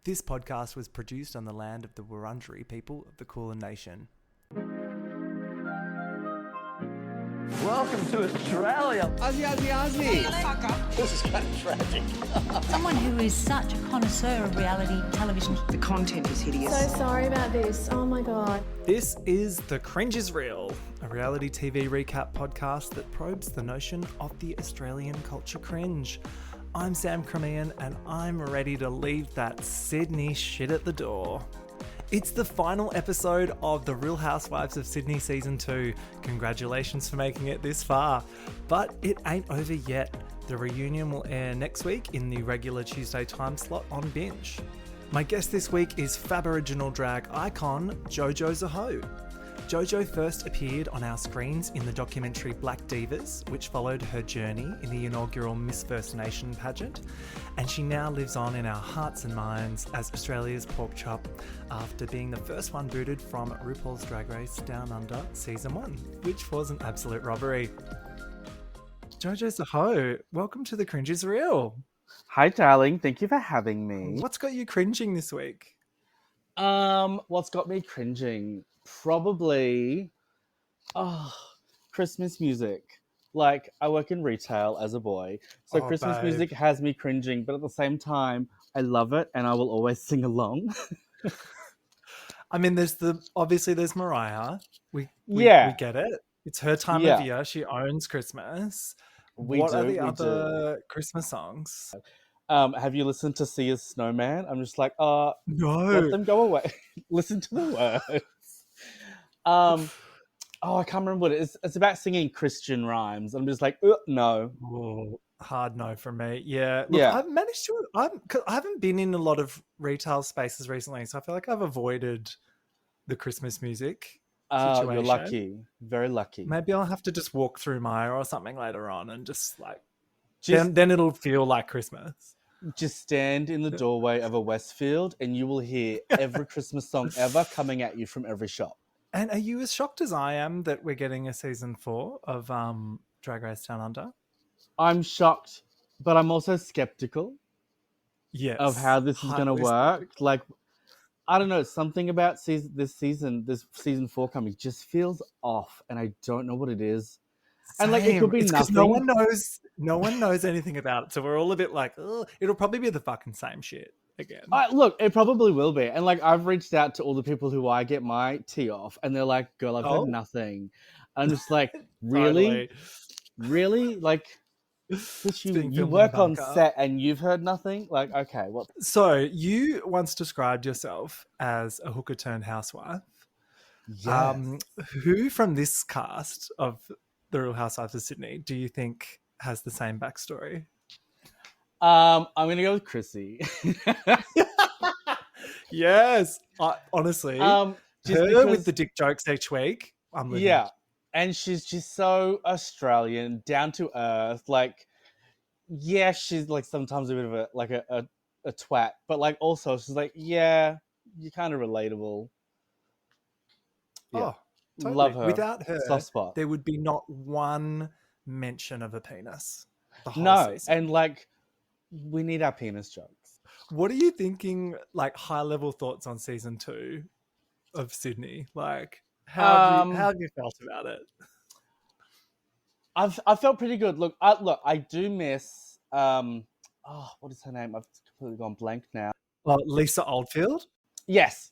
This podcast was produced on the land of the Wurundjeri people of the Kulin Nation. Welcome to Australia. Aussie. This is kind of tragic. Someone who is such a connoisseur of reality television. The content is hideous. So sorry about this. Oh my God. This is The Cringe is Real, a reality TV recap podcast that probes the notion of the Australian culture cringe. I'm Sam Crimean and I'm ready to leave that Sydney shit at the door. It's the final episode of the Real Housewives of Sydney Season 2. Congratulations for making it this far. But it ain't over yet. The reunion will air next week in the regular Tuesday time slot on Binge. My guest this week is faboriginal drag icon Jojo Zaho. Jojo first appeared on our screens in the documentary Black Divas, which followed her journey in the inaugural Miss First Nation pageant, and she now lives on in our hearts and minds as Australia's pork chop after being the first one booted from RuPaul's Drag Race Down Under Season 1, which was an absolute robbery. Jojo Zaho, welcome to The Cringe is Real. Hi, darling. Thank you for having me. What's got you cringing this week? What's got me cringing? Probably, Christmas music. Like, I work in retail as a boy, so Christmas babe. music has me cringing, but at the same time, I love it and I will always sing along. I mean, there's Mariah. We get it. It's her time of year. She owns Christmas. What are the other Christmas songs? Have you listened to Sia's Snowman? I'm just like, No. let them go away. Listen to the words. I can't remember what it is. It's about singing Christian rhymes. I'm just like, no. Oh, hard no from me. Yeah. Look, I've managed to. I haven't been in a lot of retail spaces recently, so I feel like I've avoided the Christmas music situation. You're lucky. Very lucky. Maybe I'll have to just walk through Maya or something later on and just like. Then it'll feel like Christmas. Just stand in the doorway of a Westfield and you will hear every Christmas song ever coming at you from every shop. And are you as shocked as I am that we're getting a season 4 of Drag Race Down Under? I'm shocked, but I'm also skeptical of how this is going to work. Like, I don't know, something about this season 4 coming just feels off and I don't know what it is. Same. And like, it could be nothing. No one knows anything about it. So we're all a bit like, oh, it'll probably be the fucking same shit again. Look, it probably will be. And like, I've reached out to all the people who I get my tea off and they're like, girl, I've heard nothing. I'm just like, really? Really? Like, you work on set and you've heard nothing? Like, okay, well. So you once described yourself as a hooker turned housewife. Yes. Who from this cast of The Real Housewives of Sydney do you think has the same backstory? I'm going to go with Chrissy. Yes. Honestly, her with the dick jokes each week. I'm living. Yeah. And she's just so Australian, down to earth. Like, yeah, she's like sometimes a bit of a twat, but like also she's like, yeah, you're kind of relatable. Yeah. Oh, totally. Love her. Without her, soft spot. There would be not one mention of a penis. The whole season. And like, we need our penis jokes. What are you thinking? Like, high level thoughts on season 2 of Sydney? Like, how have you felt about it? I felt pretty good. Look, I do miss. What is her name? I've completely gone blank now. Lisa Oldfield. Yes.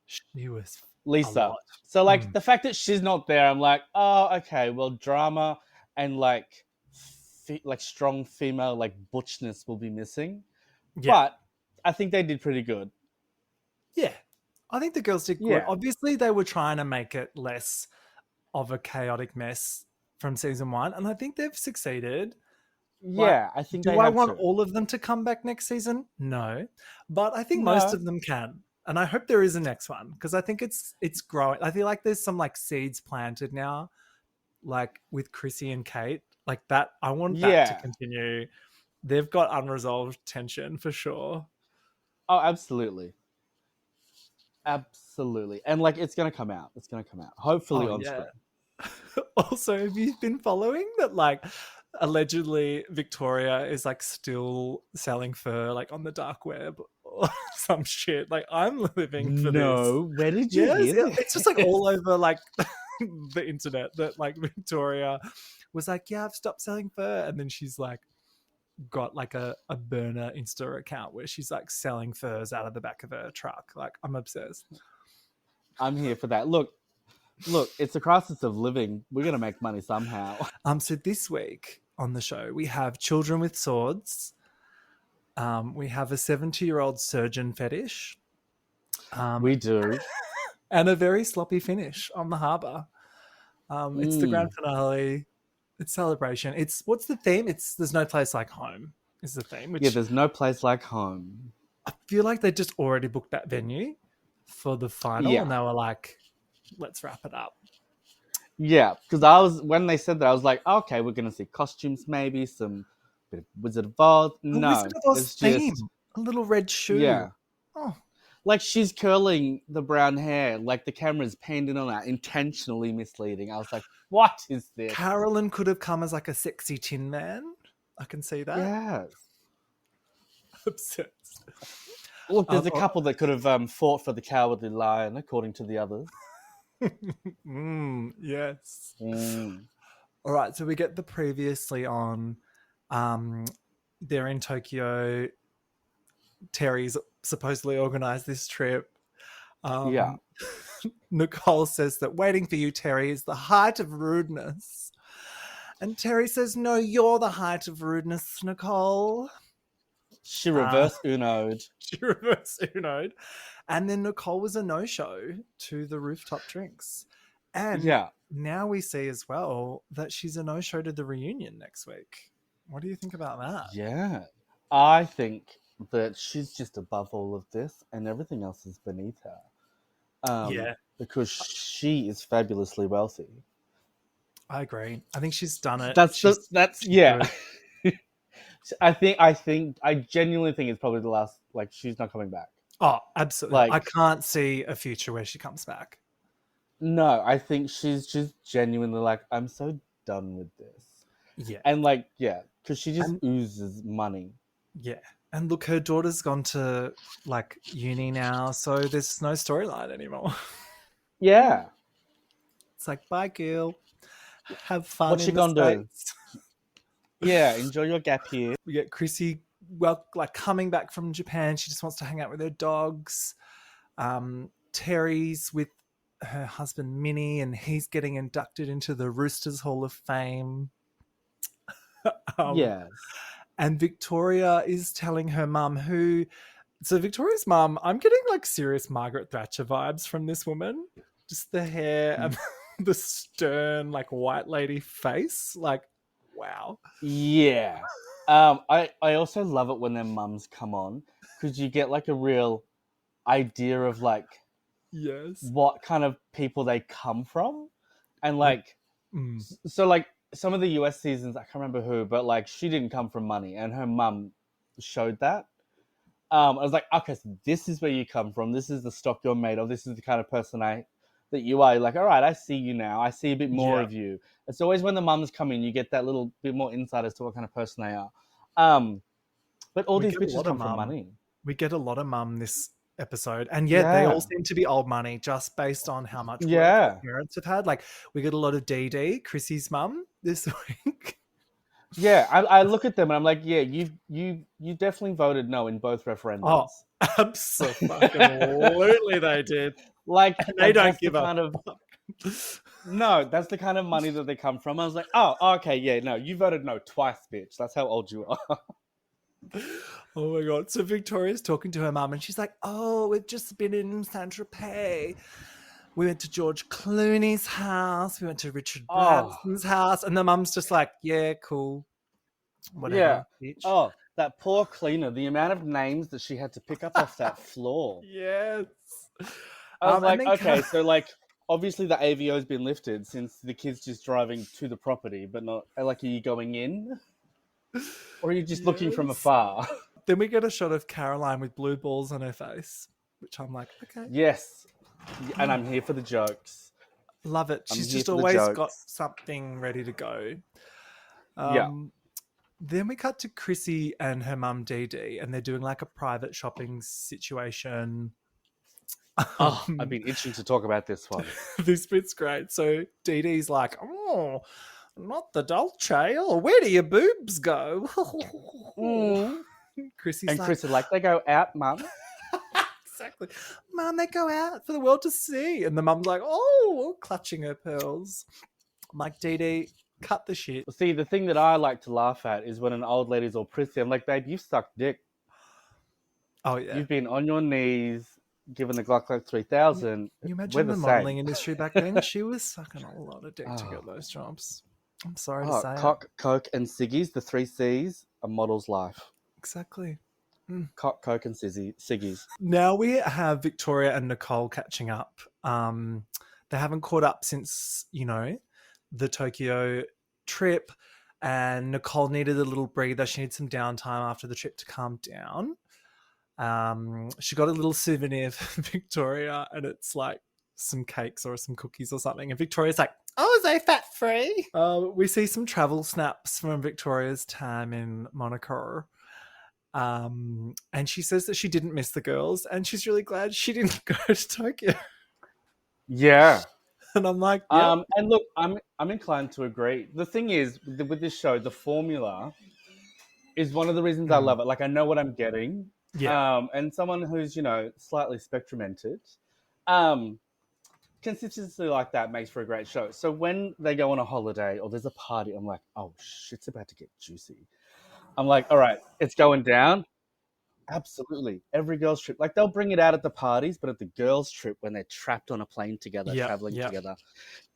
She was Lisa. So like the fact that she's not there, I'm like, oh, okay. Well, drama and like strong female like butchness will be missing. Yeah. But I think they did pretty good. Yeah, I think the girls did good. Obviously, they were trying to make it less of a chaotic mess from season 1, and I think they've succeeded. Yeah, I think. Do I want all of them to come back next season? No, but I think most of them can. And I hope there is a next one because I think it's growing. I feel like there's some like seeds planted now, like with Chrissy and Kate, like that. I want that to continue. They've got unresolved tension for sure. Oh, absolutely. And like, it's going to come out. Hopefully on screen. Also, have you been following that? Like, allegedly Victoria is like still selling fur like on the dark web or some shit. Like, I'm living for this. No, where did you hear this? It's just like all over like the internet that like Victoria was like, yeah, I've stopped selling fur. And then she's like got like a burner Insta account where she's like selling furs out of the back of her truck. Like, I'm obsessed. I'm here for that. Look, it's a crisis of living. We're going to make money somehow. So this week on the show, we have Children with Swords. We have a 70-year-old surgeon fetish. We do. And a very sloppy finish on the harbour. It's the grand finale. It's celebration. What's the theme? There's no place like home is the theme. Which there's no place like home. I feel like they just already booked that venue for the final, and they were like, let's wrap it up. Yeah, because when they said that, I was like, okay, we're going to see costumes, maybe some bit of Wizard of Oz. No, Wizard of Oz it's theme. just A little red shoe. Yeah. Oh. Like, she's curling the brown hair, like the camera's panned in on that, intentionally misleading. I was like, what is this? Carolyn could have come as like a sexy Tin Man. I can see that. Yes. Obsessed. Look, there's a couple that could have fought for the Cowardly Lion, according to the others. Yes. Mm. All right, so we get the previously on. They're in Tokyo. Terry's supposedly organised this trip. Nicole says that waiting for you, Terry, is the height of rudeness. And Terry says, no, you're the height of rudeness, Nicole. She reverse Uno'd. And then Nicole was a no-show to the rooftop drinks. And now we see as well that she's a no-show to the reunion next week. What do you think about that? Yeah. I think that she's just above all of this and everything else is beneath her. Because she is fabulously wealthy. I agree. I think she's done it. I genuinely think it's probably the last, like, she's not coming back. Oh, absolutely. Like, I can't see a future where she comes back. No, I think she's just genuinely like, I'm so done with this. Yeah. And like, because she just oozes money. Yeah. And look, her daughter's gone to like uni now, so there's no storyline anymore. Yeah. It's like, bye, girl. Have fun. What you gonna do? Yeah, enjoy your gap here. We get Chrissy, coming back from Japan. She just wants to hang out with her dogs. Terry's with her husband Minnie, and he's getting inducted into the Roosters Hall of Fame. Yes. And Victoria is telling her mum so Victoria's mum, I'm getting like serious Margaret Thatcher vibes from this woman. Just the hair and the stern, like, white lady face. Like, wow. Yeah. I also love it when their mums come on, because you get like a real idea of like what kind of people they come from. And like, so like some of the US seasons, I can't remember who, but like she didn't come from money and her mum showed that. I was like, okay, so this is where you come from. This is the stock you're made of. This is the kind of person that you are. You're like, all right, I see you now. I see a bit more of you. It's always when the mums come in, you get that little bit more insight as to what kind of person they are. But all these bitches come from money. We get a lot of mum this episode. And they all seem to be old money just based on how much work their parents have had. Like, we get a lot of Dee, Chrissy's mum, this week. Yeah, I look at them and I'm like, yeah, you definitely voted no in both referendums. Oh, absolutely they did. Like, they don't give up. No, that's the kind of money that they come from. I was like, oh, okay, yeah, no, you voted no twice, bitch. That's how old you are. Oh my God. So Victoria's talking to her mum and she's like, oh, we've just been in Saint-Tropez. We went to George Clooney's house. We went to Richard Branson's house. And the mum's just like, yeah, cool. Whatever. Yeah. Bitch. Oh, that poor cleaner. The amount of names that she had to pick up off that floor. Yes. I was like, okay, so like, obviously the AVO's been lifted since the kid's just driving to the property, but not, like, are you going in? Or are you just looking from afar? Then we get a shot of Caroline with blue balls on her face, which I'm like, okay. Yes. And I'm here for the jokes. Love it. She's just always got something ready to go. Then we cut to Chrissy and her mum Dee Dee, and they're doing like a private shopping situation. Oh, I've been itching to talk about this one. This bit's great. So Dee Dee's like, oh, not the Dolce. Oh, where do your boobs go? Chrissy's And like, Chris is like, they go out, Mum. exactly. Mum, they go out for the world to see. And the mum's like, oh, clutching her pearls. I'm like, Dee Dee, cut the shit. See, the thing that I like to laugh at is when an old lady's all prissy. I'm like, babe, you've sucked dick. Oh, yeah. You've been on your knees, given the Glock 3000. Can you imagine the modelling industry back then? She was sucking a lot of dick to get those jobs. I'm sorry to say cock, coke, and ciggies, the 3 C's, a model's life. Exactly. Cock, coke, and ciggies. Now we have Victoria and Nicole catching up. They haven't caught up since, the Tokyo trip, and Nicole needed a little breather. She needed some downtime after the trip to calm down. She got a little souvenir for Victoria, and it's like some cakes or some cookies or something. And Victoria's like, oh, is they fat free? We see some travel snaps from Victoria's time in Monaco. And she says that she didn't miss the girls, and she's really glad she didn't go to Tokyo. Yeah. And I'm like, yep. And look, I'm inclined to agree. The thing is, with this show, the formula is one of the reasons I love it. Like, I know what I'm getting. Yeah. And someone who's, slightly spectrumented, consistency like that makes for a great show. So when they go on a holiday or there's a party, I'm like, oh, shit's about to get juicy. I'm like, all right, it's going down. Absolutely. Every girls' trip. Like, they'll bring it out at the parties, but at the girls' trip, when they're trapped on a plane together, traveling together,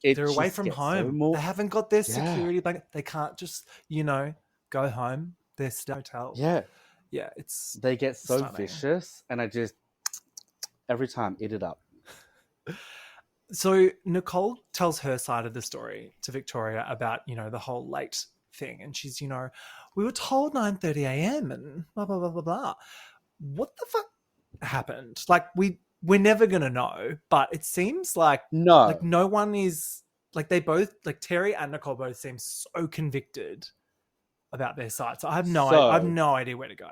they're away from home. They haven't got their security blanket. They can't just, go home. They're still hotel. Yeah. Yeah, they get so stunning. vicious, and I just every time eat it up. So Nicole tells her side of the story to Victoria about, the whole late thing. And she's, we were told 9:30 a.m. and blah, blah, blah, blah, blah. What the fuck happened? Like, we're never going to know, but it seems like no one is, like, they both, like Terry and Nicole both seem so convicted about their side. So I have no idea where to go.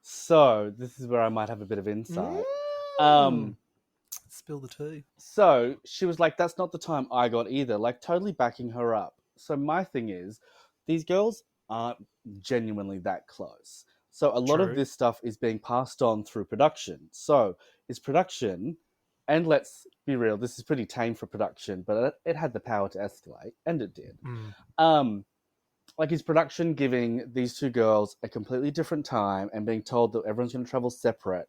So this is where I might have a bit of insight. Spill the tea. So she was like, that's not the time I got either. Like, totally backing her up. So my thing is, these girls aren't genuinely that close. So a lot of this stuff is being passed on through production. So is production, and let's be real, this is pretty tame for production, but it had the power to escalate, and it did. Like, is production giving these two girls a completely different time and being told that everyone's going to travel separate?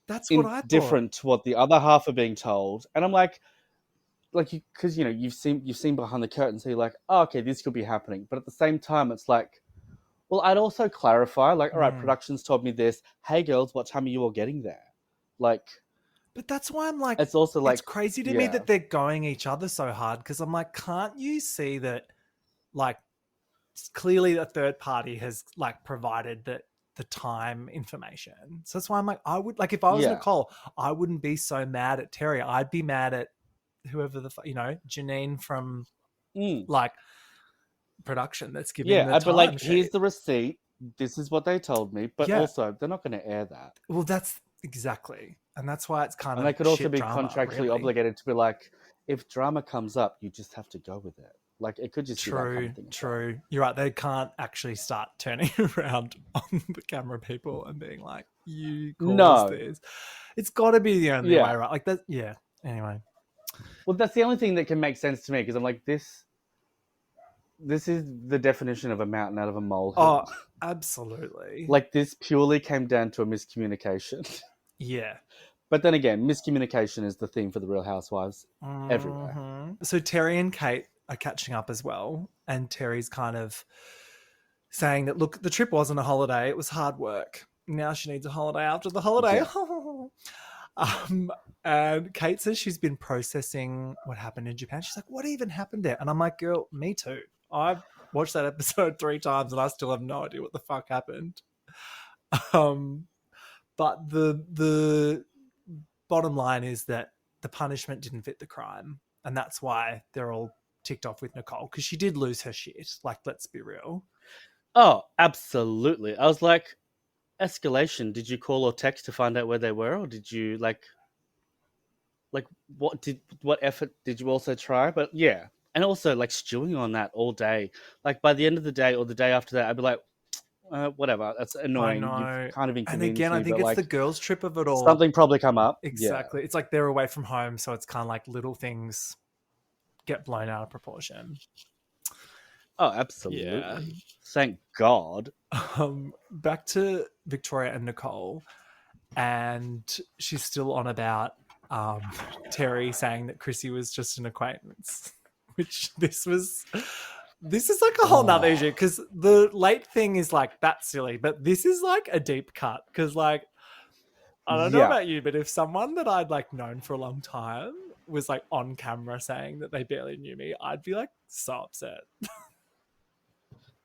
That's what I thought. Different to what the other half are being told. And I'm like, because, you've seen behind the curtain, so you're like, oh, okay, this could be happening. But at the same time, it's like, well, I'd also clarify, like, all right, production's told me this. Hey, girls, what time are you all getting there? Like... But that's why I'm like... It's also like... It's crazy to me that they're going each other so hard, because I'm like, can't you see that, like, clearly a third party has, like, provided the time information. So that's why I'm like, I would, like, if I was Nicole, I wouldn't be so mad at Terry. I'd be mad at whoever Janine from like production that's giving the time. But like, sheet. Here's the receipt. This is what they told me. But also, they're not going to air that. Well, that's exactly. And that's why it's kind of And they could also be drama, contractually really. obligated to be like, if drama comes up, you just have to go with it. Like, it could just be that kind of thing. True. You're right. They can't actually start turning around on the camera people and being like, you caused this. It's got to be the only way, right? Like that. Yeah. Anyway. Well, that's the only thing that can make sense to me, because I'm like, this is the definition of a mountain out of a molehill. Oh, absolutely. Like, this purely came down to a miscommunication. Yeah. But then again, miscommunication is the theme for the Real Housewives everywhere. So Terry and Kate are catching up as well. And Terry's kind of saying that, look, the trip wasn't a holiday. It was hard work. Now she needs a holiday after the holiday. Yeah. And Kate says she's been processing what happened in Japan. She's like, what even happened there? And I'm like, girl, me too. I've watched that episode 3 times and I still have no idea what the fuck happened. But the bottom line is that the punishment didn't fit the crime. And that's why they're all ticked off with Nicole, because she did lose her shit. Like, let's be real. Oh, absolutely. I was like, escalation. Did you call or text to find out where they were, or did you like what effort did you also try? But yeah, and also like stewing on that all day. Like by the end of the day or the day after that, I'd be like, whatever. That's I annoying. You've know. kind of And inconvenienced again, I me, think but it's the like girls' trip of it all. something probably come up. Exactly. It's like they're away from home, so it's kind of like little things get blown out of proportion. Oh, absolutely. Yeah. Thank God. Back to Victoria and Nicole, and she's still on about Terry saying that Chrissy was just an acquaintance, which this is like a whole nother issue, because the late thing is like, that's silly, but this is like a deep cut, because like, I don't know about you, but if someone that I'd like known for a long time was like on camera saying that they barely knew me, I'd be like so upset.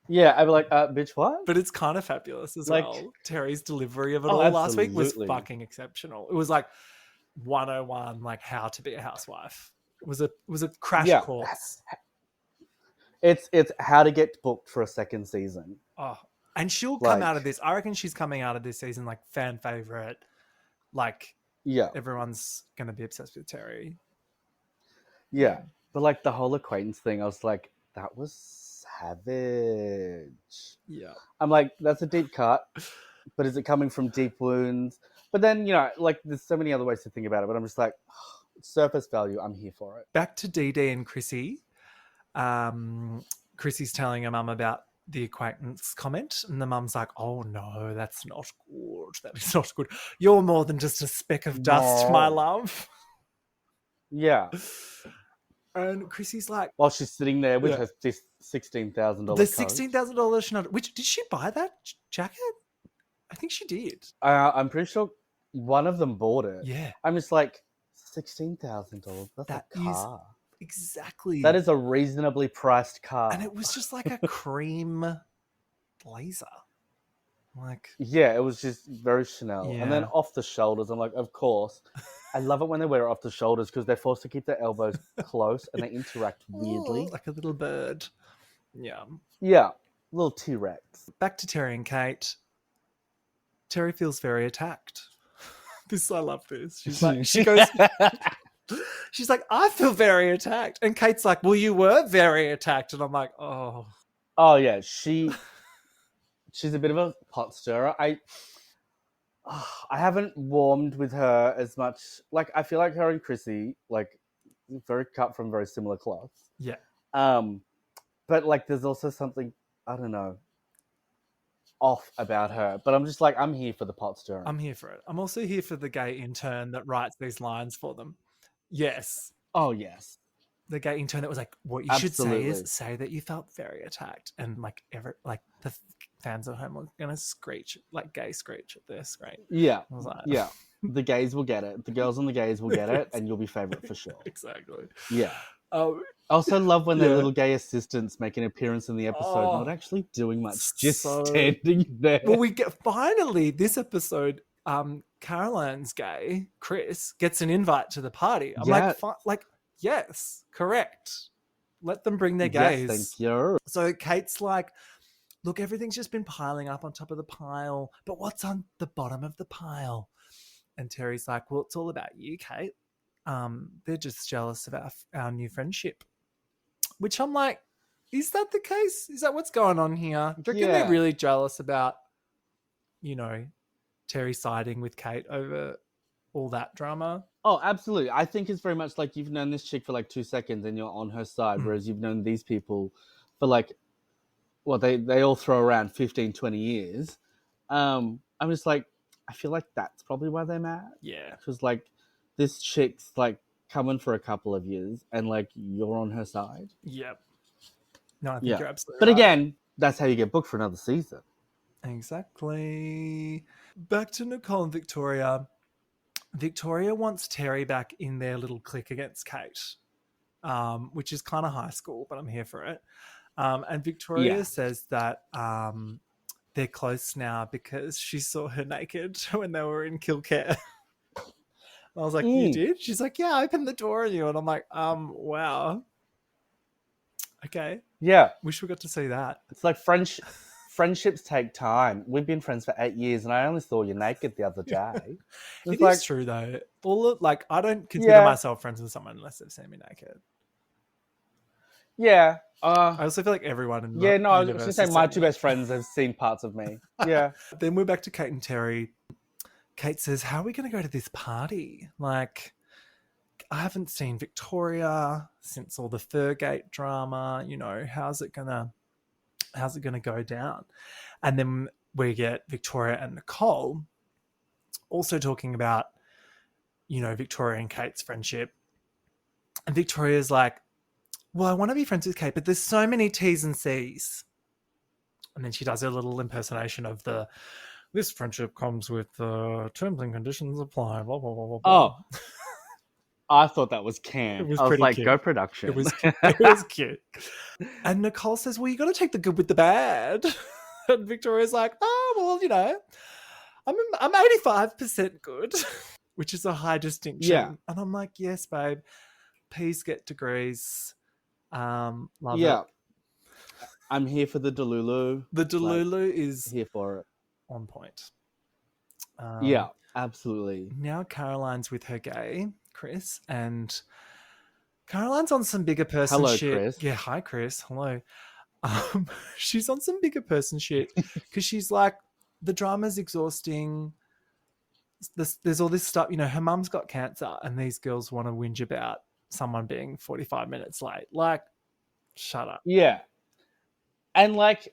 Yeah, I'd be like, bitch, what? But it's kind of fabulous as Like- well. Terry's delivery of it Oh, all last week was absolutely. fucking exceptional. It was like 101, like how to be a housewife. It was a crash Yeah. course. It's how to get booked for a second season. Oh, and she'll come Like- out of this. I reckon she's coming out of this season like fan favorite. Like Yeah. everyone's gonna be obsessed with Terry. Yeah. But like the whole acquaintance thing, I was like, that was savage. Yeah. I'm like, that's a deep cut, but is it coming from deep wounds? But then, you know, like there's so many other ways to think about it, but I'm just like, surface value, I'm here for it. Back to Dee and Chrissy. Chrissy's telling her mum about the acquaintance comment, and the mum's like, oh no, that's not good. That is not good. You're more than just a speck of dust, my love. Yeah. And Chrissy's like, While she's sitting there with Yeah. her $16,000 the $16,000 Chanel, which, did she buy that jacket? I think she did. I'm pretty sure one of them bought it. Yeah. I'm just like, $16,000. That's That a is car. exactly. That is a reasonably priced car. And it was just like a cream blazer. Like, Yeah, it was just very Chanel. And then Yeah. off the shoulders, I'm like, of course. I love it when they wear it off the shoulders because they're forced to keep their elbows close and they interact weirdly. like a little bird. Yeah. Yeah, little T-Rex. Back to Terry and Kate. Terry feels very attacked. I love this. She's like, she goes, she's like, I feel very attacked. And Kate's like, well, you were very attacked. And I'm like, oh. Oh, yeah, she's a bit of a pot stirrer. I haven't warmed with her as much. Like, I feel like her and Chrissy, like, very cut from very similar cloth. Yeah. But, like, there's also something, I don't know, off about her. But I'm just like, I'm here for the pot stirring. I'm here for it. I'm also here for the gay intern that writes these lines for them. Yes. Oh, yes. The gay intern that was like, what you should say Absolutely. is say that you felt very attacked. And like, the fans at home are going to screech, like gay screech at their screen. Yeah. I was like, Yeah. The gays will get it. The girls and the gays will get it, and you'll be favorite for sure. Exactly. Yeah. I also love when their Yeah. little gay assistants make an appearance in the episode, Oh, not actually doing much, just so- standing there. Well, we get finally this episode. Caroline's gay. Chris gets an invite to the party. I'm Yeah. like, yes, correct. Let them bring their Yes, gays. thank you. So Kate's like, look, everything's just been piling up on top of the pile, but what's on the bottom of the pile? And Terry's like, well, it's all about you, Kate. They're just jealous of our new friendship. Which I'm like, is that the case? Is that what's going on here? Do you reckon Yeah. they're really jealous about, Terry siding with Kate over all that drama? Oh, absolutely. I think it's very much like you've known this chick for like 2 seconds and you're on her side, whereas you've known these people for like, well, they all throw around 15, 20 years. I'm just like, I feel like that's probably why they're mad. Yeah. Because like this chick's like coming for a couple of years and like you're on her side. Yep. No, I think Yeah. you're absolutely But right. again, that's how you get booked for another season. Exactly. Back to Nicole and Victoria. Victoria wants Terry back in their little clique against Kate, which is kind of high school, but I'm here for it. And Victoria says that they're close now because she saw her naked when they were in Kilcare. I was like, you did? She's like, yeah, I opened the door on you. And I'm like, wow. Okay. Yeah. Wish we got to see that. It's like friendships take time. We've been friends for 8 years, and I only saw you naked the other day. It like, is true though. I don't consider myself friends with someone unless they've seen me naked. Yeah. I also feel like everyone in Yeah, the no, I was universe going to say has my seen two me. best friends have seen parts of me. Yeah. Then we're back to Kate and Terry. Kate says, how are we going to go to this party? Like, I haven't seen Victoria since all the Furgate drama. You know, how's it gonna go down? And then we get Victoria and Nicole also talking about, you know, Victoria and Kate's friendship. And Victoria's like, well, I want to be friends with Kate, but there's so many T's and C's. And then she does a little impersonation of this friendship comes with terms and conditions apply, blah, blah, blah, blah, blah. Oh, I thought that was camp. It was I was pretty like, cute. go production. It was cute. It was cute. And Nicole says, well, you got to take the good with the bad. And Victoria's like, oh, well, you know, I'm 85% good, which is a high distinction. Yeah. And I'm like, yes, babe. P's get degrees. Love it. I'm here for the Delulu. The Delulu is here for it. On point. Yeah, absolutely. Now Caroline's with her gay, Chris, and Caroline's on some bigger person Hello, shit. Chris. Yeah, hi, Chris. Hello. She's on some bigger person shit because she's like, the drama's exhausting. There's all this stuff. You know, her mum's got cancer and these girls want to whinge about someone being 45 minutes late. Like, shut up. Yeah. And, like,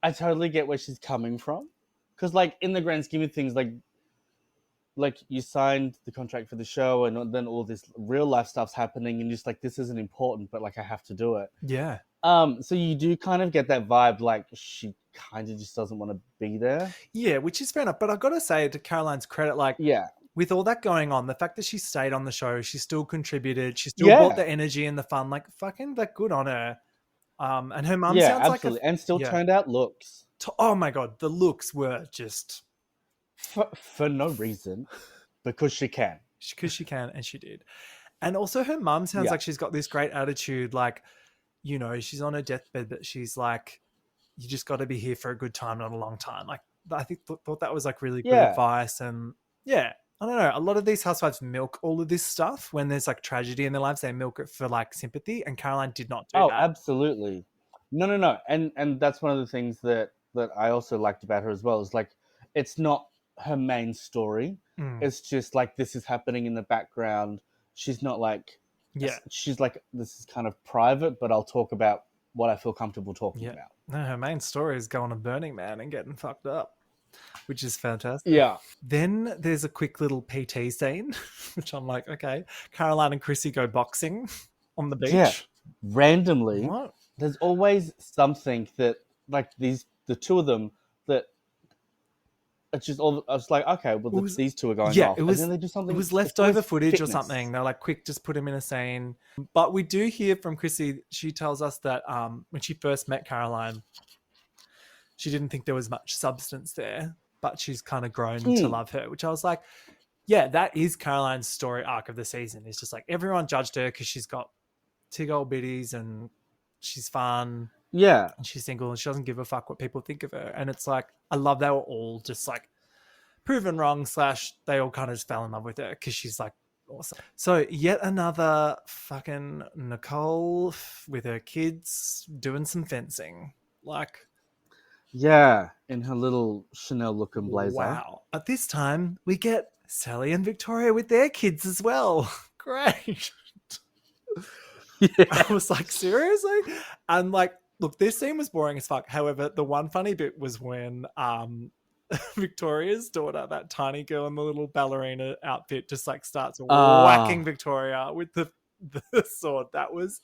I totally get where she's coming from. Because, like, in the grand scheme of things, like you signed the contract for the show and then all this real life stuff's happening and just like, this isn't important, but like, I have to do it. Yeah. So you do kind of get that vibe, like she kind of just doesn't want to be there. Yeah, which is fair enough. But I've got to say, to Caroline's credit, like, yeah, with all that going on, the fact that she stayed on the show, she still contributed, she still brought the energy and the fun, like, fucking, like, good on her. And her mum sounds absolutely. And still turned out looks. Oh my God, the looks were just... For no reason, because she can. Because she can, and she did. And also her mum sounds like she's got this great attitude, like, you know, she's on her deathbed, but she's like, you just got to be here for a good time, not a long time. Like, I thought that was like really good advice. And yeah, I don't know. A lot of these housewives milk all of this stuff when there's like tragedy in their lives. They milk it for like sympathy, and Caroline did not do that. Oh, absolutely. No. And that's one of the things that I also liked about her as well, is like, it's not her main story. It's just like, this is happening in the background. She's not like, she's like, this is kind of private, but I'll talk about what I feel comfortable talking about. No, her main story is going to Burning Man and getting fucked up, which is fantastic. Yeah. Then there's a quick little PT scene, which I'm like, okay. Caroline and Chrissy go boxing on the beach. Yeah. Randomly. What? There's always something that, like, the two of them, that it's just all. I was like, okay, well, these two are going off. It was, and then they do something. It was leftover footage or something. They're like, quick, just put him in a scene. But we do hear from Chrissy. She tells us that when she first met Caroline, she didn't think there was much substance there, but she's kind of grown to love her, which I was like, yeah, that is Caroline's story arc of the season. It's just like, everyone judged her because she's got tig old biddies and she's fun. Yeah. And she's single and she doesn't give a fuck what people think of her. And it's like, I love they were all just like proven wrong / they all kind of just fell in love with her because she's like awesome. So yet another fucking Nicole with her kids doing some fencing. Like, yeah, in her little Chanel looking blazer. Wow. At this time, we get Sally and Victoria with their kids as well. Great. Yeah. I was like, seriously? And like, look, this scene was boring as fuck. However, the one funny bit was when Victoria's daughter, that tiny girl in the little ballerina outfit, just like starts whacking Victoria with the sword. That was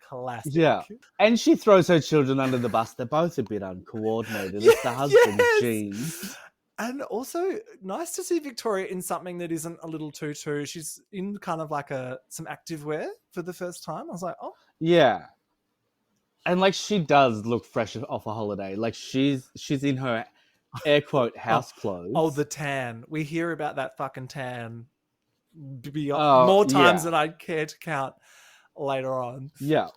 classic. Yeah. And she throws her children under the bus. They're both a bit uncoordinated. It's the husband's genes. And also, nice to see Victoria in something that isn't a little tutu. She's in kind of like some activewear for the first time. I was like, oh. Yeah. And like, she does look fresh off a holiday. Like, she's in her air quote house clothes. Oh, the tan. We hear about that fucking tan more times than I'd care to count later on. Yeah.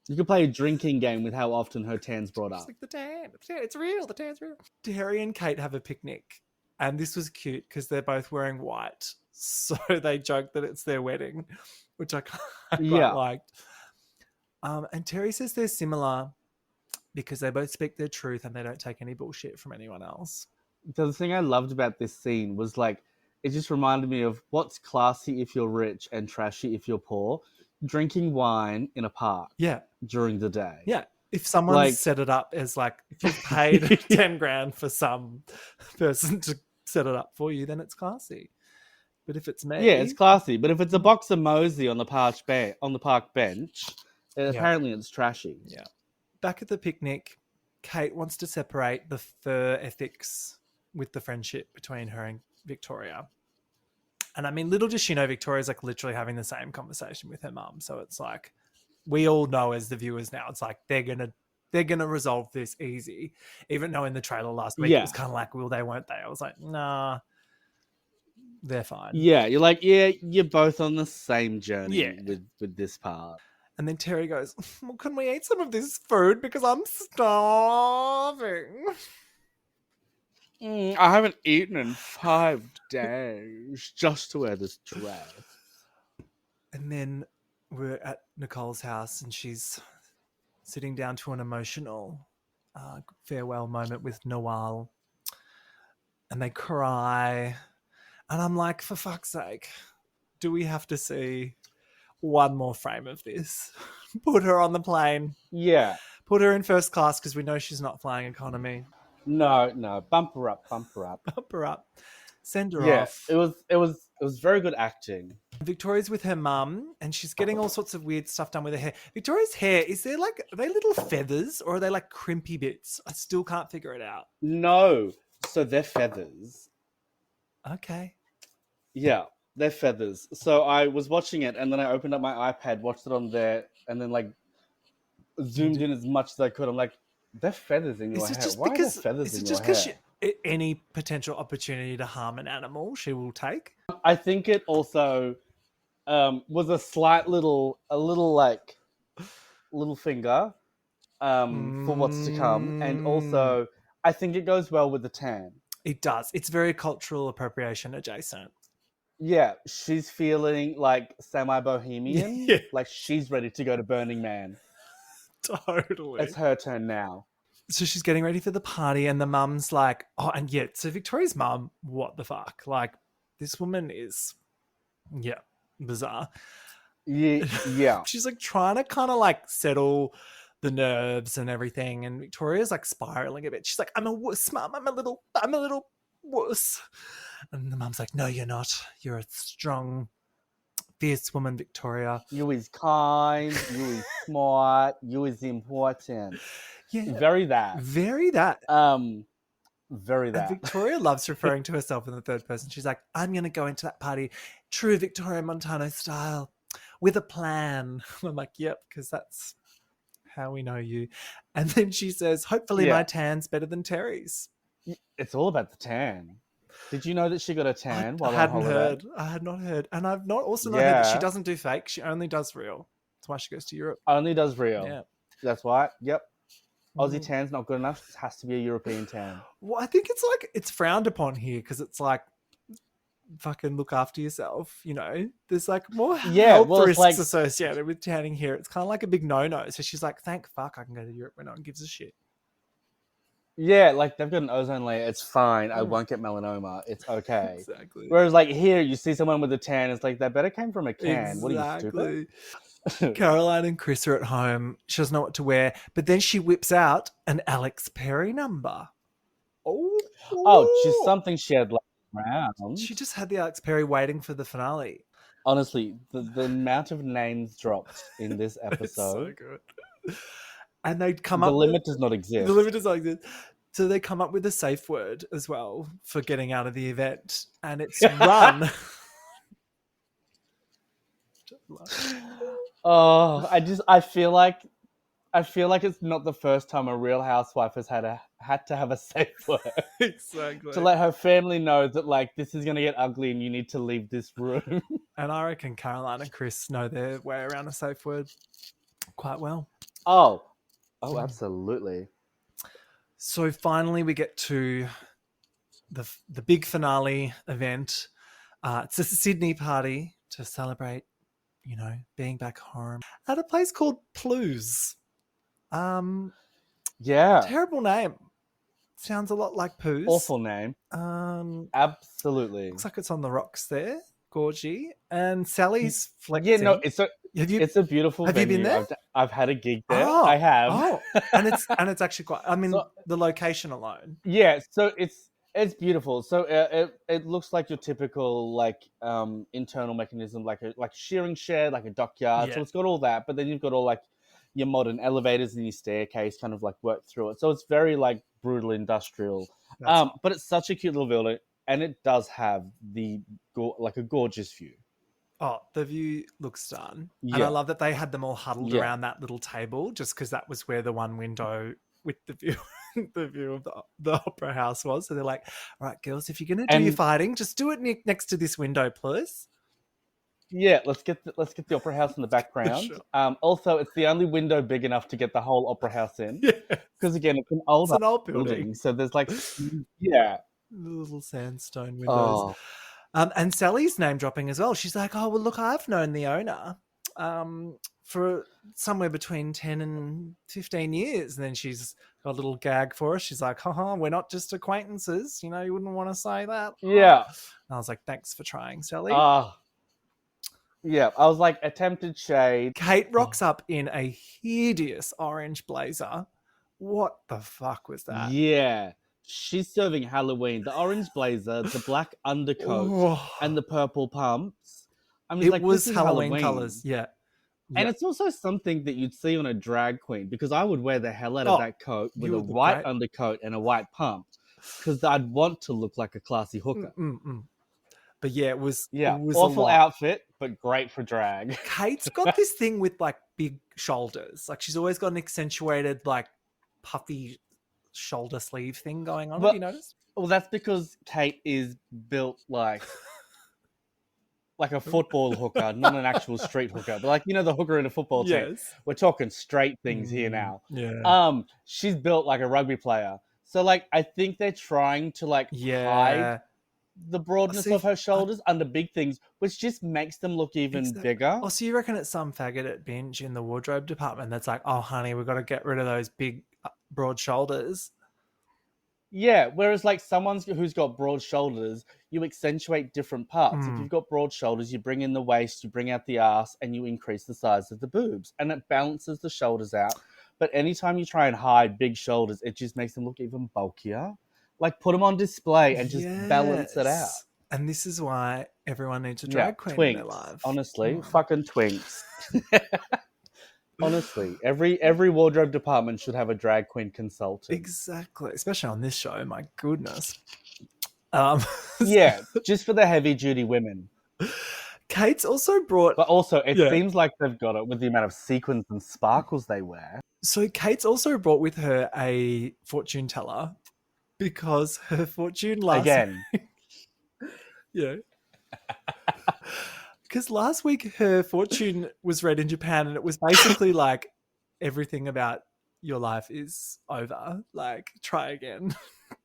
You could play a drinking game with how often her tan's brought It's up. like the tan, it's real, the tan's real. Terry and Kate have a picnic, and this was cute because they're both wearing white, so they joke that it's their wedding, which I quite liked. And Terry says they're similar because they both speak their truth and they don't take any bullshit from anyone else. The thing I loved about this scene was like, it just reminded me of what's classy if you're rich and trashy if you're poor. Drinking wine in a park. Yeah. During the day. Yeah. If someone set it up as like, if you've paid 10 grand for some person to set it up for you, then it's classy. But if it's me. Yeah, it's classy. But if it's a box of Mosey on the park bench, apparently it's trashy. Yeah. Back at the picnic, Kate wants to separate the fur ethics with the friendship between her and Victoria. And I mean, little does she know, Victoria's like literally having the same conversation with her mum. So it's like, we all know as the viewers now, it's like they're gonna resolve this easy. Even though in the trailer last week it was kind of like, will they, won't they? I was like, nah, they're fine. Yeah, you're like, yeah, you're both on the same journey with this part. And then Terry goes, well, can we eat some of this food because I'm starving? I haven't eaten in 5 days just to wear this dress. And then we're at Nicole's house and she's sitting down to an emotional farewell moment with Noel. And they cry. And I'm like, for fuck's sake, do we have to see one more frame of this? Put her on the plane. Yeah. Put her in first class because we know she's not flying economy. No. Bump her up. Bump her up. Send her off. It was very good acting. Victoria's with her mum and she's getting all sorts of weird stuff done with her hair. Victoria's hair, are they little feathers or are they like crimpy bits? I still can't figure it out. No. So they're feathers. Okay. Yeah, they're feathers. So I was watching it and then I opened up my iPad, watched it on there, and then like zoomed in as much as I could. I'm like, they're feathers in your hair. Why are there feathers in your hair? Any potential opportunity to harm an animal she will take? I think it also was a slight little finger for what's to come. And also, I think it goes well with the tan. It does. It's very cultural appropriation adjacent. Yeah, she's feeling like semi-bohemian. Yeah. Like she's ready to go to Burning Man. Totally. It's her turn now. So she's getting ready for the party and the mum's like, oh, and yet, so Victoria's mum, what the fuck? Like, this woman is, bizarre. Yeah. She's like trying to kind of like settle the nerves and everything. And Victoria's like spiraling a bit. She's like, I'm a wuss, mum. I'm a little wuss. And the mum's like, no, you're not. You're a strong, fierce woman, Victoria. You is kind. You is smart. You is important. Yeah. Very that. Very that. Very that. And Victoria loves referring to herself in the third person. She's like, I'm going to go into that party true Victoria Montano style with a plan. I'm like, yep, because that's how we know you. And then she says, hopefully my tan's better than Terry's. It's all about the tan. Did you know that she got a tan while I hadn't on holiday? I had not heard. And I've not also not heard that she doesn't do fake. She only does real. That's why she goes to Europe. Only does real. Yeah. That's why. Yep. Aussie tan's not good enough. It has to be a European tan. Well, I think it's frowned upon here because it's like, fucking look after yourself, you know? There's like more health risks associated with tanning here. It's kind of like a big no-no. So she's like, thank fuck I can go to Europe when no one gives a shit. Yeah, like they've got an ozone layer. It's fine. I won't get melanoma. It's okay. Exactly. Whereas like here, you see someone with a tan, it's like, that better came from a can. Exactly. What are you, stupid? Caroline and Chris are at home. She doesn't know what to wear. But then she whips out an Alex Perry number. Oh, just something she had like around. She just had the Alex Perry waiting for the finale. Honestly, the amount of names dropped in this episode. It's so good. And they'd come up. The limit does not exist. The limit does not exist. So they come up with a safe word as well for getting out of the event. And it's run. Oh, I feel like it's not the first time a Real Housewife has had to have a safe word. Exactly. To let her family know that like this is gonna get ugly and you need to leave this room. And I reckon Caroline and Chris know their way around a safe word quite well. Oh, absolutely. So finally we get to the big finale event. It's a Sydney party to celebrate, being back home at a place called Plu's. Yeah. Terrible name. Sounds a lot like Poo's. Awful name. Absolutely. Looks like it's on the rocks there. Gorgy. And Sally's flexing. Yeah, no, it's a beautiful have venue. You been there? I've had a gig there. I have. Oh, and it's actually quite. I mean, the location alone. Yeah, so it's beautiful. So it looks like your typical like internal mechanism, like a shearing shed, like a dockyard. Yeah. So it's got all that, but then you've got all like your modern elevators and your staircase kind of like work through it. So it's very like brutal industrial. But it's such a cute little building, and it does have like a gorgeous view. Oh, the view looks stunning. Yeah. And I love that they had them all huddled around that little table just because that was where the one window with the view the view of the opera house was. So they're like, all right, girls, if you're going to do your fighting, just do it next to this window, please. Yeah, let's get the opera house in the background. Sure. Also, it's the only window big enough to get the whole opera house in. Yeah. Because again, it's an old building. So there's like, yeah. Little sandstone windows. And Sally's name dropping as well. She's like, oh, well, look, I've known the owner for somewhere between 10 and 15 years. And then she's got a little gag for us. She's like, we're not just acquaintances. You wouldn't want to say that. Yeah. And I was like, thanks for trying, Sally. Yeah, I was like, attempted shade. Kate rocks up in a hideous orange blazer. What the fuck was that? Yeah. She's serving Halloween. The orange blazer, the black undercoat, and the purple pumps. I mean, it was Halloween colors. Yeah. And it's also something that you'd see on a drag queen, because I would wear the hell out of that coat with a white undercoat and a white pump, because I'd want to look like a classy hooker. But yeah, it was awful outfit, but great for drag. Kate's got this thing with like big shoulders. Like she's always got an accentuated like puffy shoulder sleeve thing going on. Have you noticed? Well, that's because Kate is built like a football hooker, not an actual street hooker. But like, the hooker in a football team. Yes. We're talking straight things here now. Yeah. She's built like a rugby player. So like, I think they're trying to like hide the broadness of her shoulders under big things, which just makes them look even bigger. Oh, so you reckon it's some faggot at Binge in the wardrobe department that's like, oh, honey, we've got to get rid of those big, broad shoulders? Yeah, whereas like someone who's got broad shoulders, you accentuate different parts. If you've got broad shoulders, you bring in the waist, you bring out the ass, and you increase the size of the boobs, and it balances the shoulders out. But anytime you try and hide big shoulders, it just makes them look even bulkier. Like, put them on display and just balance it out. And this is why everyone needs a drag queen twinks, in their life. Honestly, fucking twinks. Honestly, every wardrobe department should have a drag queen consultant. Exactly, especially on this show. My goodness. Yeah, just for the heavy duty women. Kate's also brought, but also it seems like they've got it with the amount of sequins and sparkles they wear. So Kate's also brought with her a fortune teller because her fortune again. Yeah. Because last week her fortune was read in Japan and it was basically like everything about your life is over. Like, try again.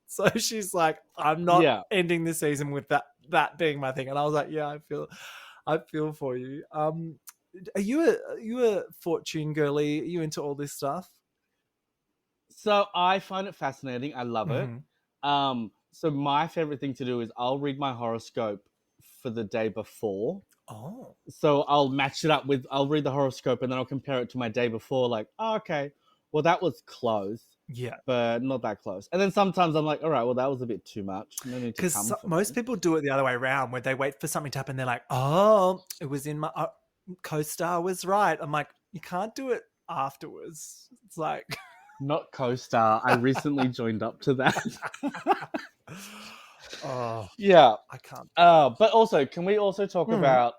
So she's like, I'm not ending this season with that being my thing. And I was like, yeah, I feel for you. Are you a fortune girly? Are you into all this stuff? So I find it fascinating. I love it. So my favorite thing to do is I'll read my horoscope for the day before. Oh. So I'll match it up I'll read the horoscope and then I'll compare it to my day before. Like, oh, okay, well, that was close. Yeah. But not that close. And then sometimes I'm like, all right, well, that was a bit too much. Because most people do it the other way around where they wait for something to happen. They're like, oh, it was in my co-star was right. I'm like, you can't do it afterwards. It's like... Not co-star. I recently joined up to that. Oh, yeah. I can't. But also, can we also talk about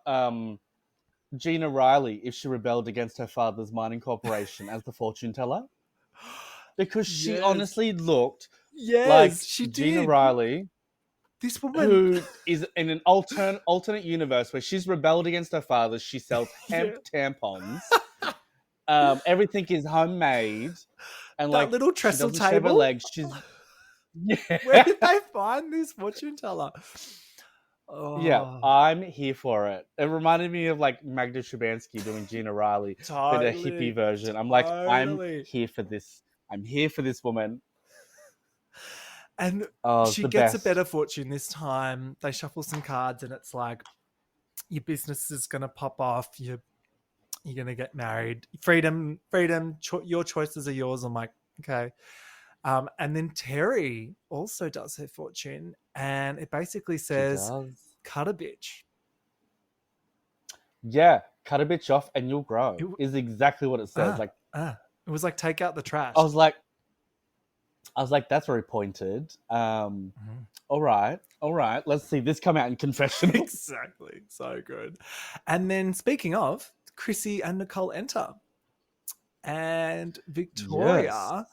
Gina Riley if she rebelled against her father's mining corporation as the fortune teller? Because she honestly looked like she Gina did. Riley. This woman who is in an alternate universe where she's rebelled against her father. She sells hemp tampons. Everything is homemade, and That little she trestle doesn't shave her table. legs. She's Where did they find this fortune teller? yeah, Oh, I'm here for it. It reminded me of like Magda Szubanski doing Gina Riley, but a hippie version. I'm like, I'm totally. here for this. I'm here for this woman. And Oh, it's she the gets a best. better fortune this time. They shuffle some cards, and it's like, your business is gonna pop off. You're gonna get married. Freedom. Your choices are yours. I'm like, okay. And then Terry also does her fortune, and it basically She says, does. "Cut a bitch." Yeah, cut a bitch off and you'll grow. It- Is exactly what it says. Like it was like, take out the trash. I was like, that's very pointed. All right. Let's see this come out in confessional. Exactly. So good. And then speaking of, Chrissy and Nicole enter. And Victoria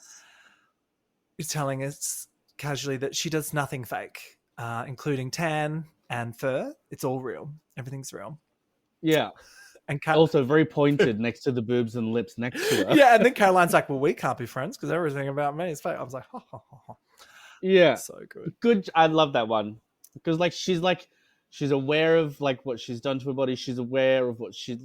is telling us casually that she does nothing fake, including tan and fur. It's all real. Everything's real. Yeah. And also very pointed next to the boobs and lips next to her. Yeah, and then Caroline's like, well, we can't be friends because everything about me is fake. I was like, Yeah. So good. Good. I love that one. Because she's aware of like what she's done to her body. She's aware of what she's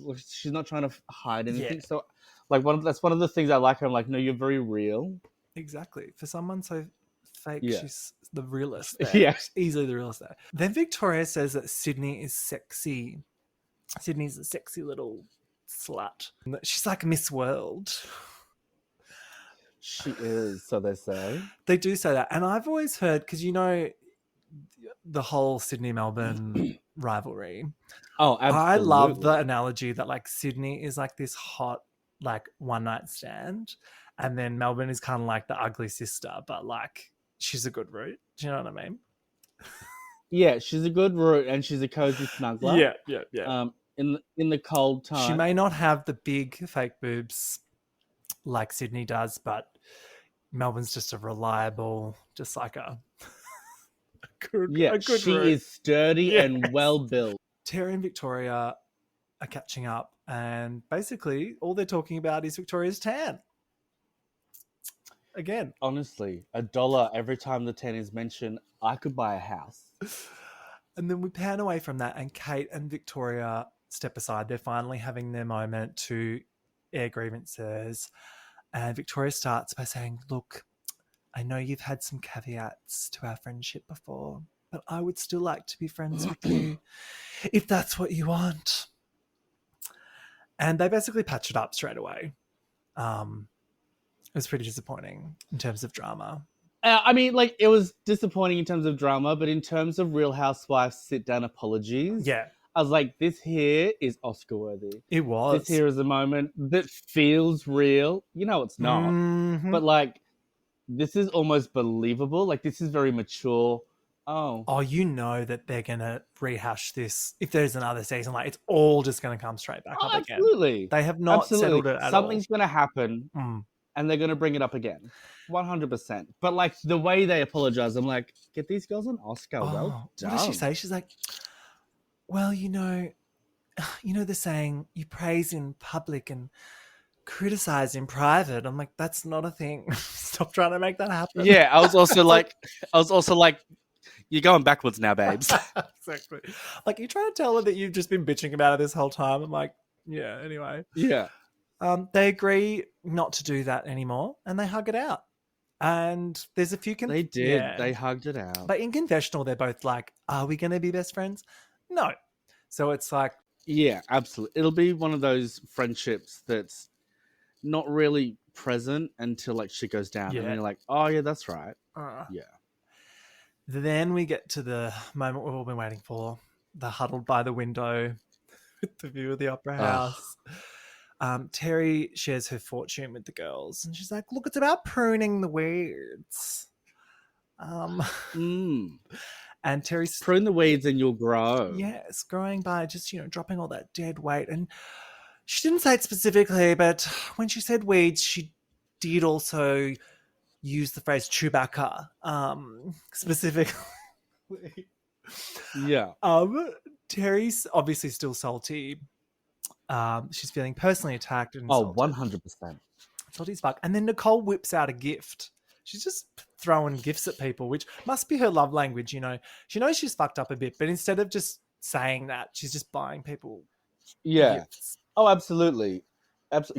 not trying to hide anything. Yeah. So like that's one of the things I like her. I'm like, no, you're very real. Exactly. For someone so fake, Yeah. she's the realest there. Yeah. She's easily the realest there. Then Victoria says that Sydney is sexy. Sydney's a sexy little slut. She's like Miss World. She is, so they say. They do say that. And I've always heard, because you know the whole Sydney-Melbourne rivalry. Oh, absolutely. I love the analogy that like Sydney is like this hot like one-night stand, and then Melbourne is kind of like the ugly sister, but like she's a good root. Do you know what I mean? Yeah, she's a good root and she's a cozy snuggler. Yeah. In the cold time. She may not have the big fake boobs like Sydney does, but Melbourne's just a reliable, just like a good, yeah, a good she root. is sturdy and well built. Terry and Victoria are catching up, and basically all they're talking about is Victoria's tan. Again. Honestly, $1 every time the 10 is mentioned, I could buy a house. And then we pan away from that, and Kate and Victoria step aside. They're finally having their moment to air grievances. And Victoria starts by saying, look, I know you've had some caveats to our friendship before, but I would still like to be friends with you if that's what you want. And they basically patch it up straight away. It was pretty disappointing in terms of drama. I mean, like, it was disappointing in terms of drama, but in terms of Real Housewives sit-down apologies, yeah, I was like, this here is Oscar-worthy. It was. This here is a moment that feels real. You know it's not. Mm-hmm. But, like, this is almost believable. Like, this is very mature. Oh, you know that they're going to rehash this. If there's another season, like, it's all just going to come straight back up again. Absolutely. They have not settled it at Something's going to happen. And they're going to bring it up again. 100%. But, like, the way they apologize, I'm like, get these girls an Oscar. Well done. What does she say? She's like, well, you know the saying, you praise in public and criticize in private. I'm like, that's not a thing. Stop trying to make that happen. Yeah, I was also like, you're going backwards now, babes. Exactly. Like, you're trying to tell her that you've just been bitching about it this whole time. I'm like, yeah, anyway. Yeah. They agree not to do that anymore, and they hug it out. And there's a few... They did. Yeah. They hugged it out. But in confessional, they're both like, are we going to be best friends? No. So it's like... Yeah, absolutely. It'll be one of those friendships that's not really present until, like, shit goes down. Yeah. And you're like, oh, yeah, that's right. Yeah. Then we get to the moment we've all been waiting for. The huddled by the window with the view of the opera house. Terry shares her fortune with the girls, and she's like, look, it's about pruning the weeds. And Terry's... Prune the weeds and you'll grow. Yes, growing by just, dropping all that dead weight. And she didn't say it specifically, but when she said weeds, she did also use the phrase Chewbacca, specifically. Yeah. Terry's obviously still salty She's feeling personally attacked and Oh, insulted. 100%. Salty as fuck. And then Nicole whips out a gift. She's just throwing gifts at people, which must be her love language, you know. She knows she's fucked up a bit, but instead of just saying that, she's just buying people gifts. Oh, absolutely.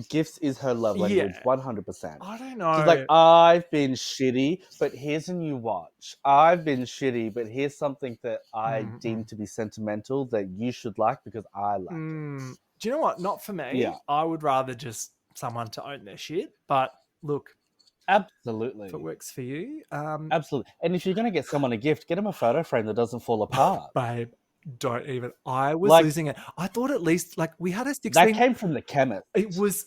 Gifts is her love language, Yeah. 100%. I don't know. She's like, I've been shitty, but here's a new watch. I've been shitty, but here's something that I deem to be sentimental that you should like because I like it. Do you know what? Not for me. Yeah. I would rather just someone to own their shit. But look, Absolutely. if it works for you. Absolutely. And if you're going to get someone a gift, get them a photo frame that doesn't fall apart. Babe, don't even. I was losing it. I thought at least, like, we had a 16. That came from the chemist. It was